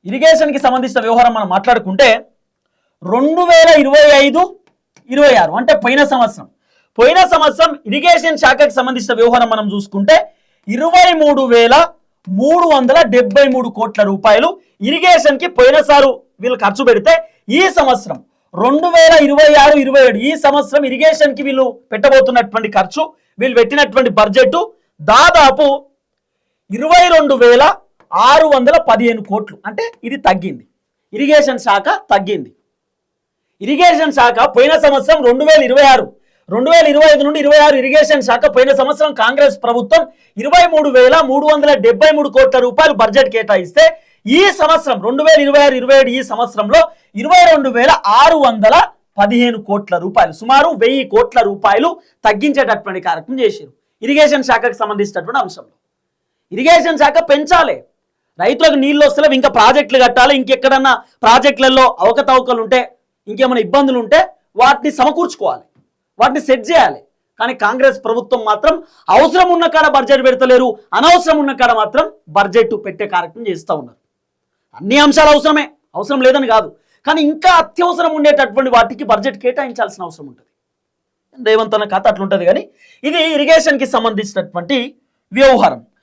ఇరిగేషన్కి సంబంధించిన వ్యవహారం మనం మాట్లాడుకుంటే 2025-26 అంటే పోయిన సంవత్సరం ఇరిగేషన్ శాఖకు సంబంధించిన వ్యవహారం మనం చూసుకుంటే 23,373 కోట్ల రూపాయలు ఇరిగేషన్కి పోయినసారి వీళ్ళు ఖర్చు పెడితే ఈ సంవత్సరం 2026-27 ఈ సంవత్సరం ఇరిగేషన్కి వీళ్ళు పెట్టబోతున్నటువంటి ఖర్చు, వీళ్ళు పెట్టినటువంటి బడ్జెట్ దాదాపు 22,615 కోట్లు. అంటే ఇది తగ్గింది, ఇరిగేషన్ శాఖ తగ్గింది. ఇరిగేషన్ శాఖ పోయిన సంవత్సరం 2025 నుండి 26 ఇరిగేషన్ శాఖ పోయిన సంవత్సరం కాంగ్రెస్ ప్రభుత్వం 23,373 కోట్ల రూపాయలు బడ్జెట్ కేటాయిస్తే ఈ సంవత్సరం 2026-27 ఈ సంవత్సరంలో 22,615 కోట్ల రూపాయలు, సుమారు 1000 కోట్ల రూపాయలు తగ్గించేటటువంటి కార్యక్రమం చేశారు ఇరిగేషన్ శాఖకు సంబంధించినటువంటి అంశంలో. ఇరిగేషన్ శాఖ పెంచాలి, రైతులకు నీళ్ళు వస్తలేవు, ఇంకా ప్రాజెక్టులు కట్టాలి, ఇంకెక్కడన్నా ప్రాజెక్టులలో అవకతవకలు ఉంటే, ఇంకేమైనా ఇబ్బందులు ఉంటే వాటిని సమకూర్చుకోవాలి, వాటిని సెట్ చేయాలి. కానీ కాంగ్రెస్ ప్రభుత్వం మాత్రం అవసరం ఉన్న కాడ బడ్జెట్ పెడతలేరు, అనవసరం ఉన్న కాడ మాత్రం బడ్జెట్ పెట్టే కార్యక్రమం చేస్తూ ఉన్నారు. అన్ని అంశాలు అవసరమే, అవసరం లేదని కాదు, కానీ ఇంకా అత్యవసరం ఉండేటటువంటి వాటికి బడ్జెట్ కేటాయించాల్సిన అవసరం ఉంటుంది. రేవంత్ అన్న కథ అట్లుంటుంది. కానీ ఇది ఇరిగేషన్కి సంబంధించినటువంటి వ్యవహారం.